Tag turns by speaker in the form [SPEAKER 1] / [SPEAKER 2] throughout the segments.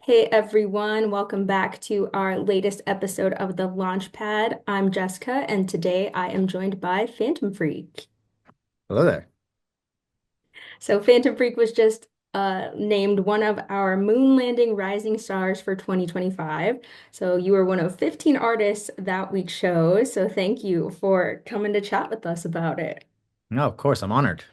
[SPEAKER 1] Hey everyone, welcome back to our latest episode of the Launchpad. I'm Jessica, and today I am joined by Fantom Freq.
[SPEAKER 2] Hello there.
[SPEAKER 1] So, Fantom Freq was just named one of our moon landing rising stars for 2025. So, you were one of 15 artists that we chose. So, thank you for coming to chat with us about it.
[SPEAKER 2] No, of course, I'm honored.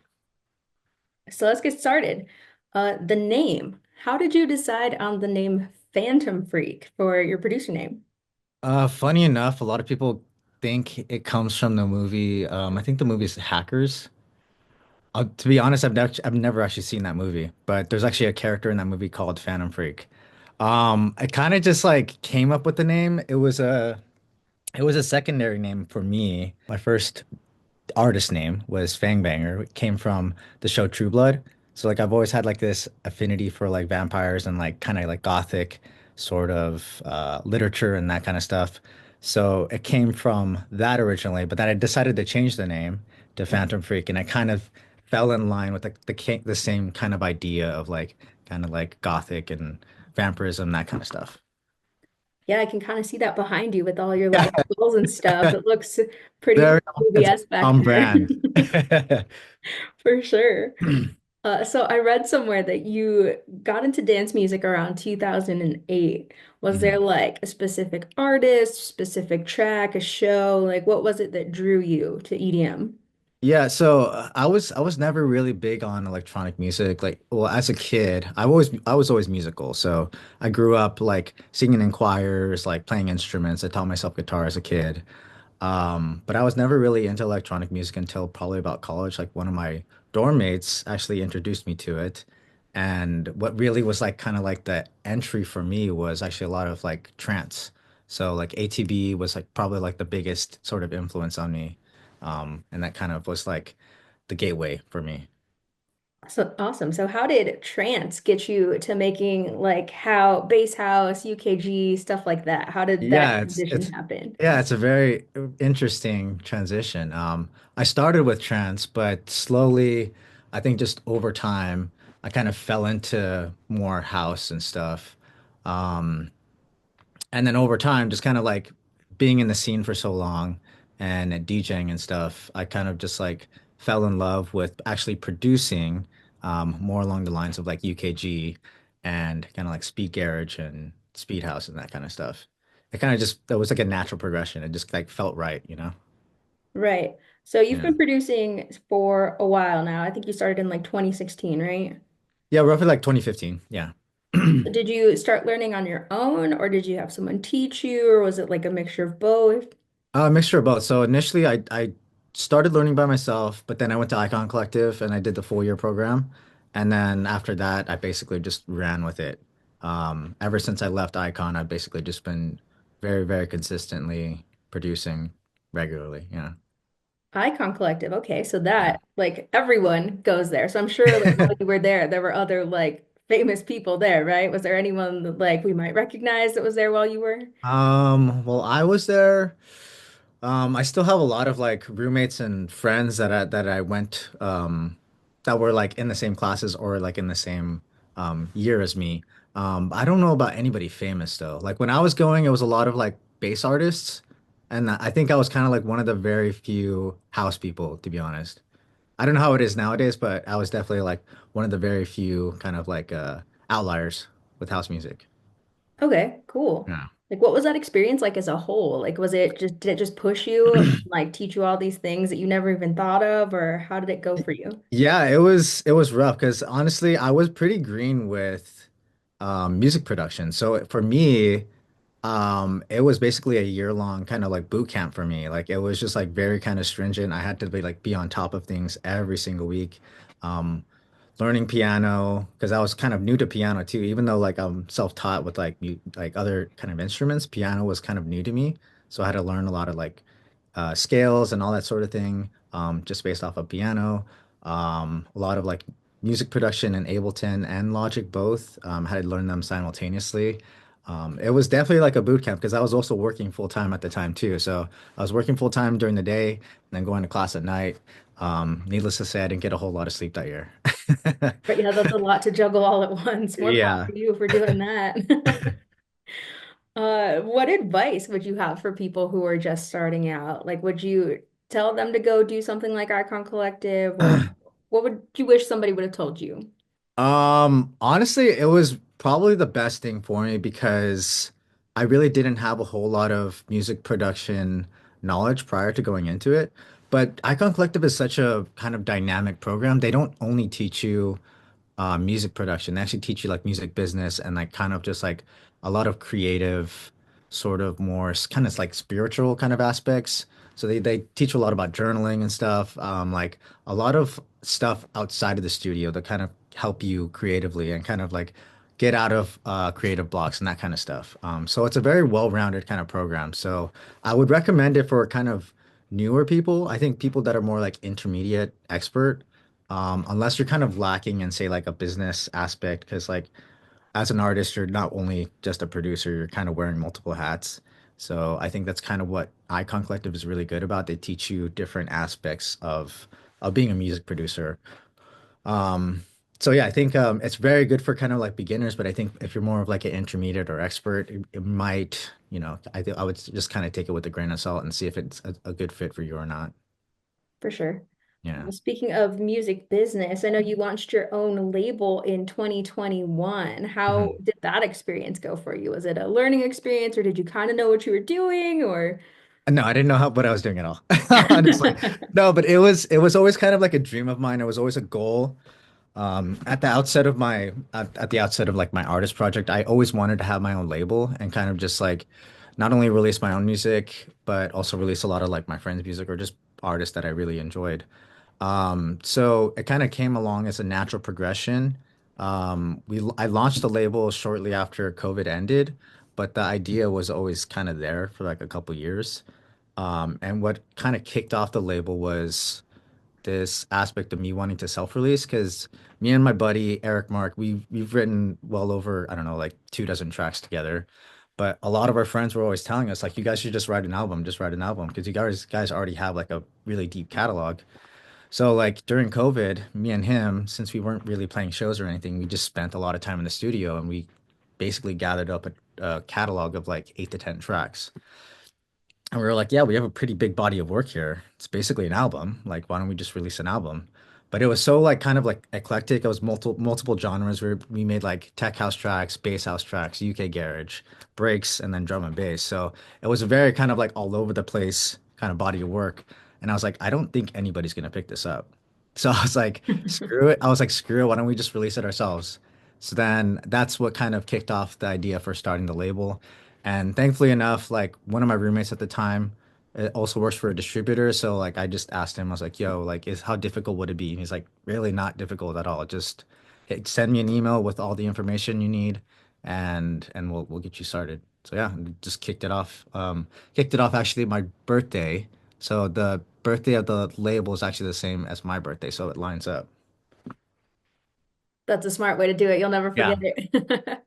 [SPEAKER 1] So, let's get started. The name. How did you decide on the name Fantom Freq for your producer name?
[SPEAKER 2] Funny enough, a lot of people think it comes from the movie. I think the movie's Hackers. To be honest, I've never actually seen that movie, but there's actually a character in that movie called Phantom Freak. I kind of just like came up with the name. It was a secondary name for me. My first artist name was Fang Banger. It came from the show True Blood. So like I've always had like this affinity for like vampires and like kind of like gothic sort of literature and that kind of stuff. So it came from that originally, but then I decided to change the name to Phantom Freak, and I kind of fell in line with the same kind of idea of like kind of like gothic and vampirism, that kind of stuff.
[SPEAKER 1] Yeah, I can kind of see that behind you with all your like skulls and stuff. It looks pretty
[SPEAKER 2] Very it's
[SPEAKER 1] movie-esque back
[SPEAKER 2] on
[SPEAKER 1] there.
[SPEAKER 2] brand.
[SPEAKER 1] For sure. So I read somewhere that you got into dance music around 2008. Was there
[SPEAKER 2] Mhm.
[SPEAKER 1] like a specific artist, specific track, a show? Like what was it that drew you to EDM?
[SPEAKER 2] Yeah, so I was never really big on electronic music. Like, well, as a kid, I was always musical. So I grew up like singing in choirs, like playing instruments. I taught myself guitar as a kid. But I was never really into electronic music until probably about college. Like one of my dorm mates actually introduced me to it. And what really was like kind of like the entry for me was actually a lot of like trance. So like ATB was like probably like the biggest sort of influence on me. And that kind of was like the gateway for me.
[SPEAKER 1] So awesome. So how did trance get you to making like how bass house, UKG, stuff like that? How did that
[SPEAKER 2] Yeah, it's
[SPEAKER 1] transition
[SPEAKER 2] it's
[SPEAKER 1] happen?
[SPEAKER 2] yeah, it's a very interesting transition. I started with trance, but slowly, I think just over time, I kind of fell into more house and stuff. Um, and then over time, just kind of like being in the scene for so long and DJing and stuff, I kind of just like fell in love with actually producing more along the lines of like UKG and kind of like speed garage and speed house and that kind of stuff. It kind of just that was like a natural progression. It just like felt right, you know?
[SPEAKER 1] Right. So you've
[SPEAKER 2] Yeah.
[SPEAKER 1] been producing for a while now. I think you started in like 2016, right?
[SPEAKER 2] Yeah, roughly like 2015. Yeah.
[SPEAKER 1] Did you start learning on your own or did you have someone teach you or was it like a mixture of both?
[SPEAKER 2] A mixture of both. So initially, I started learning by myself, but then I went to Icon Collective and I did the full year program. And then after that, I basically just ran with it. Ever since I left Icon, I've basically just been very, very consistently producing regularly. Yeah.
[SPEAKER 1] Icon Collective. Okay, so
[SPEAKER 2] Yeah.
[SPEAKER 1] that like everyone goes there. So I'm sure like while you were there, there were other like famous people there, right? Was there anyone that like we might recognize that was there while you were?
[SPEAKER 2] Well, I was there. I still have a lot of like roommates and friends that I went that were like in the same classes or like in the same year as me. I don't know about anybody famous though. Like when I was going, it was a lot of like bass artists, and I think I was kind of like one of the very few house people, to be honest. I don't know how it is nowadays, but I was definitely like one of the very few kind of like outliers with house music.
[SPEAKER 1] Okay, cool.
[SPEAKER 2] Yeah.
[SPEAKER 1] Like what was that experience like as a whole? Like was it just did it just push you, like teach you all these things that you never even thought of, or how did it go for you?
[SPEAKER 2] Yeah, it was rough because honestly, I was pretty green with music production. So for me, it was basically a year-long kind of like boot camp for me. Like it was just like very kind of stringent. I had to be on top of things every single week. Um, Learning piano because I was kind of new to piano too. Even though like I'm self-taught with like like other kind of instruments, piano was kind of new to me. So I had to learn a lot of like scales and all that sort of thing, just based off of piano. A lot of like music production in Ableton and Logic both. Had to learn them simultaneously. It was definitely like a boot camp because I was also working full time at the time too. So I was working full time during the day and then going to class at night. Needless to say, I didn't get a whole lot of sleep that year.
[SPEAKER 1] But yeah, that's a lot to juggle all at once. More power
[SPEAKER 2] Yeah.
[SPEAKER 1] to you for doing that. What advice would you have for people who are just starting out? Like, would you tell them to go do something like Icon Collective, or what would you wish somebody would have told you?
[SPEAKER 2] Honestly, it was probably the best thing for me because I really didn't have a whole lot of music production knowledge prior to going into it. But Icon Collective is such a kind of dynamic program. They don't only teach you music production. They actually teach you like music business and like kind of just like a lot of creative, sort of more kind of like spiritual kind of aspects. So they teach you a lot about journaling and stuff, like a lot of stuff outside of the studio that kind of help you creatively and kind of like get out of creative blocks and that kind of stuff. So it's a very well-rounded kind of program. So I would recommend it for kind of newer people. I think people that are more like intermediate expert, unless you're kind of lacking in, say, like a business aspect, because like as an artist, you're not only just a producer, you're kind of wearing multiple hats. So I think that's kind of what Icon Collective is really good about. They teach you different aspects of being a music producer. Um, so yeah, I think it's very good for kind of like beginners, but I think if you're more of like an intermediate or expert, it might, I think I would just kind of take it with a grain of salt and see if it's a good fit for you or not.
[SPEAKER 1] For sure.
[SPEAKER 2] Yeah.
[SPEAKER 1] Speaking of music business, I know you launched your own label in 2021. How
[SPEAKER 2] Mhm.
[SPEAKER 1] did that experience go for you? Was it a learning experience, or did you kind of know what you were doing, or?
[SPEAKER 2] No, I didn't know what I was doing at all. Honestly. No, but it was always kind of like a dream of mine. It was always a goal. At the outset of at the outset of like my artist project, I always wanted to have my own label and kind of just like not only release my own music, but also release a lot of like my friends' music or just artists that I really enjoyed. So it kind of came along as a natural progression. I launched the label shortly after COVID ended, but the idea was always kind of there for like a couple years. And what kind of kicked off the label was this aspect of me wanting to self-release because me and my buddy Eric Mark, we've written well over, I don't know, like 2 dozen tracks together. But a lot of our friends were always telling us like, you guys should just write an album because you guys already have like a really deep catalog. So like during COVID, me and him, since we weren't really playing shows or anything, we just spent a lot of time in the studio and we basically gathered up a catalog of like 8 to 10 tracks. And we were like, yeah, we have a pretty big body of work here. It's basically an album. Like, why don't we just release an album? But it was so like kind of like eclectic. It was multiple genres where we made like tech house tracks, bass house tracks, UK garage, breaks, and then drum and bass. So it was a very kind of like all over the place kind of body of work. And I was like, I don't think anybody's gonna pick this up. So I was like, screw it. I was like, screw it. Why don't we just release it ourselves? So then that's what kind of kicked off the idea for starting the label. And thankfully enough, like one of my roommates at the time also works for a distributor. So like I just asked him, I was like, yo, like is how difficult would it be? And he's like, really not difficult at all. Just send me an email with all the information you need and we'll get you started. So yeah, just kicked it off actually my birthday. So the birthday of the label is actually the same as my birthday, so it lines up.
[SPEAKER 1] That's a smart way to do it. You'll never
[SPEAKER 2] Yeah.
[SPEAKER 1] forget it.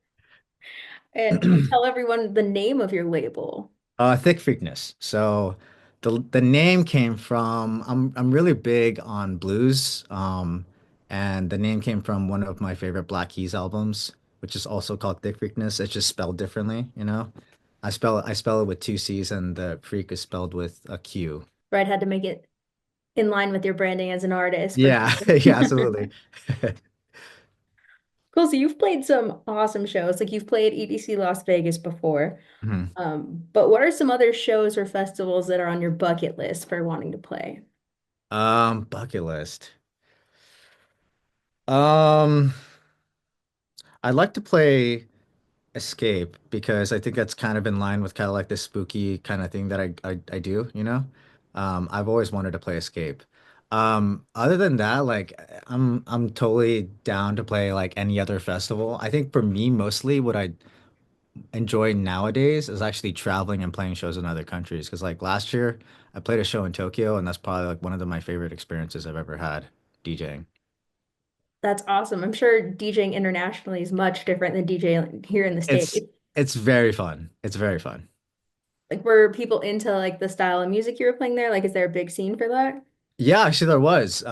[SPEAKER 1] And can you tell everyone the name of your label?
[SPEAKER 2] Thick Freakness. So the name came from I'm really big on blues. And the name came from one of my favorite Black Keys albums, which is also called Thick Freakness. It's just spelled differently. I spell it with 2 C's and the freak is spelled with a Q.
[SPEAKER 1] Right, had to make it in line with your branding as an artist for
[SPEAKER 2] Yeah,
[SPEAKER 1] sure.
[SPEAKER 2] yeah, absolutely.
[SPEAKER 1] Cool. So you've played some awesome shows. Like you've played EDC Las Vegas before.
[SPEAKER 2] Mhm.
[SPEAKER 1] But what are some other shows or festivals that are on your bucket list for wanting to play?
[SPEAKER 2] Bucket list. Um, I'd like to play Escape because I think that's kind of in line with kind of like this spooky kind of thing that I do. I've always wanted to play Escape. Other than that, like I'm totally down to play like any other festival. I think for me, mostly what I enjoy nowadays is actually traveling and playing shows in other countries. Because like last year, I played a show in Tokyo, and that's probably like one of my favorite experiences I've ever had DJing.
[SPEAKER 1] That's awesome. I'm sure DJing internationally is much different than DJing here in the States.
[SPEAKER 2] It's it's very fun. It's very fun.
[SPEAKER 1] Like, were people into like the style of music you were playing there? Like, is there a big scene for that?
[SPEAKER 2] Yeah, actually there was.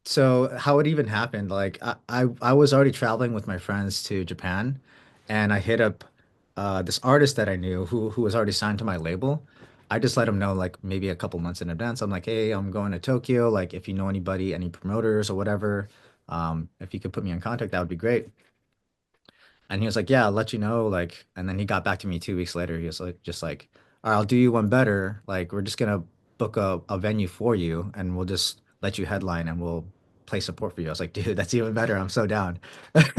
[SPEAKER 2] So how it even happened, like I was already traveling with my friends to Japan and I hit up this artist that I knew who was already signed to my label. I just let him know like maybe a couple months in advance. I'm like, hey, I'm going to Tokyo. Like if you know anybody, any promoters or whatever, if you could put me in contact, that would be great. And he was like, yeah, I'll let you know. Like, and then he got back to me 2 weeks later. He was like, just like, all right, I'll do you one better. Like, we're just gonna book a venue for you, and we'll just let you headline, and we'll play support for you. I was like, dude, that's even better. I'm so down.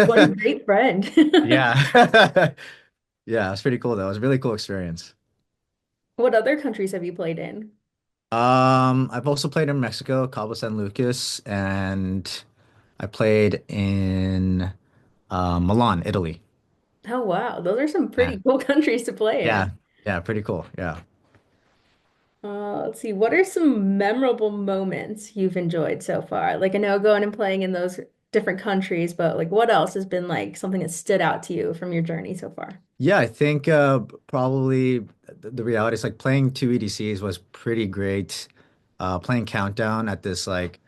[SPEAKER 1] What a great friend.
[SPEAKER 2] Yeah, yeah, it's pretty cool though. It was a really cool experience.
[SPEAKER 1] What other countries have you played in?
[SPEAKER 2] I've also played in Mexico, Cabo San Lucas, and I played in Milan, Italy.
[SPEAKER 1] Oh, wow. Those are some
[SPEAKER 2] Yeah,
[SPEAKER 1] pretty cool countries to play
[SPEAKER 2] yeah,
[SPEAKER 1] in.
[SPEAKER 2] yeah, pretty cool. Yeah.
[SPEAKER 1] Let's see. What are some memorable moments you've enjoyed so far? Like, I know going and playing in those different countries, but like, what else has been like something that stood out to you from your journey so far?
[SPEAKER 2] Yeah, I think probably the reality is like playing two EDCs was pretty great. Playing Countdown at this like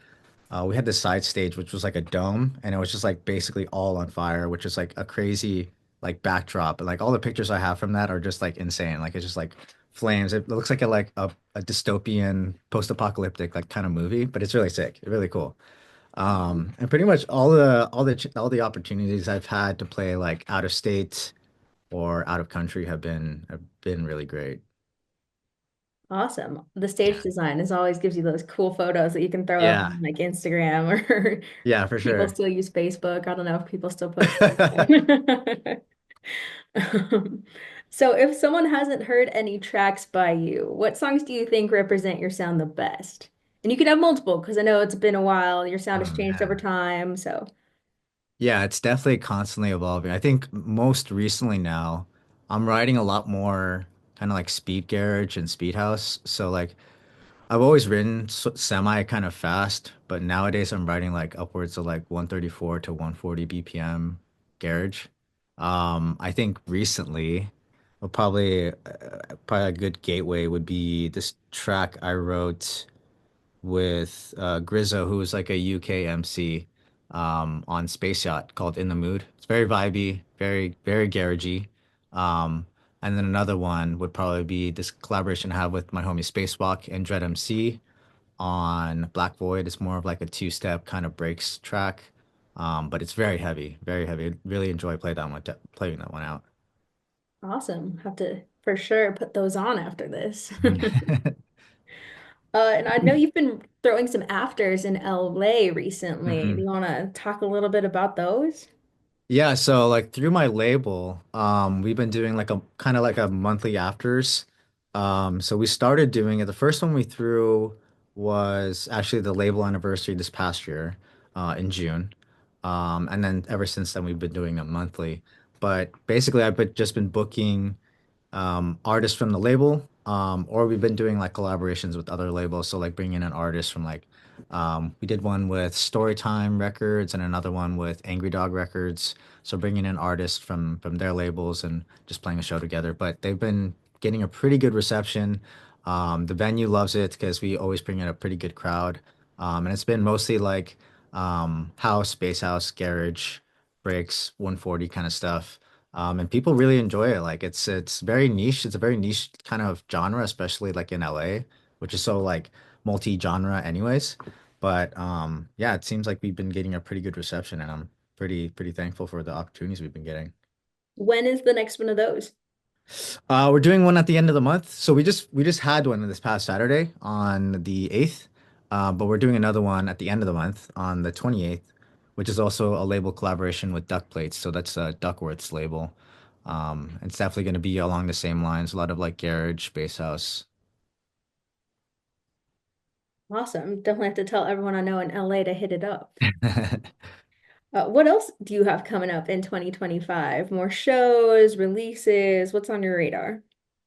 [SPEAKER 2] we had this side stage which was like a dome and it was just like basically all on fire, which is like a crazy like backdrop. And like all the pictures I have from that are just like insane. Like it's just like flames. It looks like a dystopian post-apocalyptic like kind of movie, but it's really sick. Really cool. And pretty much all the opportunities I've had to play like out of state or out of country have been really great.
[SPEAKER 1] Awesome. The stage design is always gives you those cool photos that you can throw up
[SPEAKER 2] Yeah,
[SPEAKER 1] on like Instagram or
[SPEAKER 2] yeah, for
[SPEAKER 1] people
[SPEAKER 2] sure.
[SPEAKER 1] still use Facebook. I don't know if people still post those. Um, so if someone hasn't heard any tracks by you, what songs do you think represent your sound the best? And you could have multiple because I know it's been a while. Your sound has
[SPEAKER 2] Oh
[SPEAKER 1] changed over
[SPEAKER 2] man.
[SPEAKER 1] time. So
[SPEAKER 2] Yeah, it's definitely constantly evolving. I think most recently now, I'm writing a lot more kind of like speed garage and speed house. So like I've always written semi kind of fast, but nowadays I'm writing like upwards of like 134 to 140 BPM garage. I think recently, probably a good gateway would be this track I wrote with Grizzo, who was like a UK MC on Space Yacht called In the Mood. It's very vibey, very garagey. Um, and then another one would probably be this collaboration I have with my homie Spacewalk and Dread MC on Black Void. It's more of like a two-step kind of breaks track. But it's very heavy, very heavy. Really enjoy playing that one out.
[SPEAKER 1] awesome. Have to for sure put those on after this. And I know you've been throwing some afters in LA recently. Do
[SPEAKER 2] Mhm.
[SPEAKER 1] you want to talk a little bit about those?
[SPEAKER 2] Yeah, so like through my label, we've been doing like a kind of like a monthly afters. So we started doing it. The first one we threw was actually the label anniversary this past year, in June. And then ever since then we've been doing them monthly. But basically just been booking artists from the label, or we've been doing like collaborations with other labels. So like bringing in artists from like, we did one with Storytime Records and another one with Angry Dog Records. So bringing in artists from their labels and just playing a show together. But they've been getting a pretty good reception. The venue loves it because we always bring in a pretty good crowd. And it's been mostly like house, bass house, garage, breaks, 140 kind of stuff. And people really enjoy it. Like it's very niche. It's a very niche kind of genre, especially like in LA, which is so like multi-genre anyways. But yeah, it seems like we've been getting a pretty good reception and I'm pretty thankful for the opportunities we've been getting.
[SPEAKER 1] When is the next one of those?
[SPEAKER 2] We're doing one at the end of the month. So we just had one this past Saturday on the 8th. But we're doing another one at the end of the month on the 28th, which is also a label collaboration with Duck Plates. So that's Duckworth's label. It's definitely going to be along the same lines, a lot of like garage, bass house.
[SPEAKER 1] Awesome. Definitely have to tell everyone I know in LA to hit it up. What else do you have coming up in 2025? More shows, releases? What's on your radar?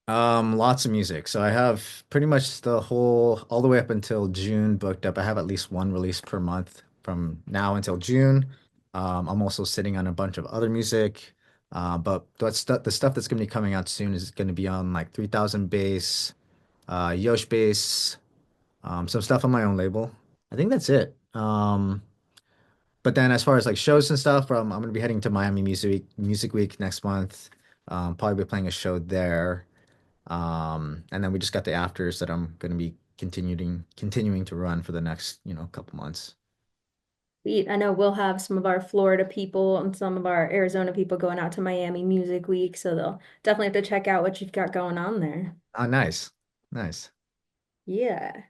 [SPEAKER 2] Lots of music. So I have pretty much all the way up until June booked up. I have at least one release per month from now until June. I'm also sitting on a bunch of other music. But the stuff that's gonna be coming out soon is gonna be on like 3000 bass, Yosh bass. some stuff on my own label. I think that's it. But then as far as like shows and stuff, I'm gonna be heading to Miami Music Week next month. Probably be playing a show there. And then we just got the afters that I'm gonna be continuing to run for the next, couple months.
[SPEAKER 1] I know we'll have some of our Florida people and some of our Arizona people going out to Miami Music Week, so they'll definitely have to check out what you've got going on there.
[SPEAKER 2] Oh, nice. Nice.
[SPEAKER 1] Yeah.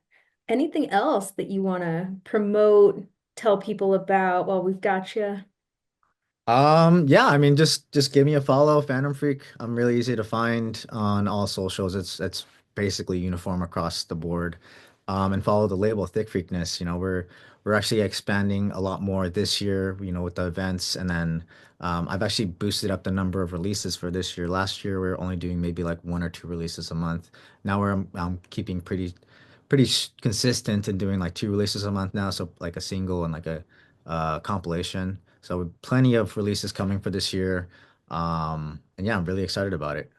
[SPEAKER 1] Anything else that you want to promote, tell people about while we've got you?
[SPEAKER 2] Yeah, I mean, just give me a follow, Phantom Freak. I'm really easy to find on all socials. It's basically uniform across the board. And follow the label Thick Freakness. We're actually expanding a lot more this year, with the events. And then I've actually boosted up the number of releases for this year. Last year we were only doing maybe like one or two releases a month. Now I'm keeping pretty consistent and doing like two releases a month now. So like a single and like a compilation. So plenty of releases coming for this year. And yeah, I'm really excited about it.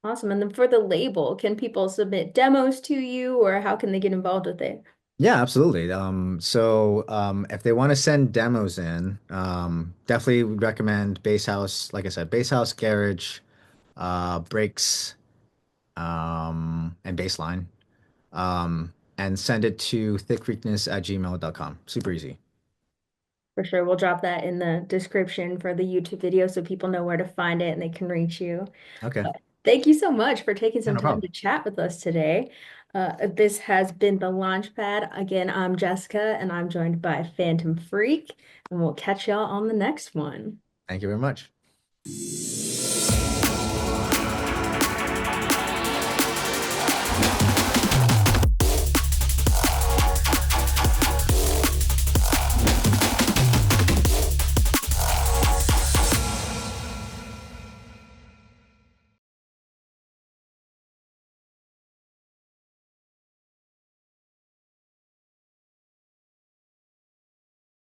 [SPEAKER 1] Awesome. And then for the label, can people submit demos to you or how can they get involved with it?
[SPEAKER 2] Yeah, absolutely. If they want to send demos in, definitely would recommend Bass House, like I said, Bass House, Garage, Breaks, and Bassline. And send it to thickfreakness@gmail.com. Super easy.
[SPEAKER 1] For sure. We'll drop that in the description for the YouTube video so people know where to find it and they can reach you.
[SPEAKER 2] Okay.
[SPEAKER 1] Thank you so much for taking
[SPEAKER 2] Yeah,
[SPEAKER 1] some
[SPEAKER 2] no
[SPEAKER 1] time
[SPEAKER 2] problem.
[SPEAKER 1] to chat with us today. This has been the Launchpad. Again, I'm Jessica and I'm joined by Fantom Freq, and we'll catch y'all on the next one.
[SPEAKER 2] Thank you very much.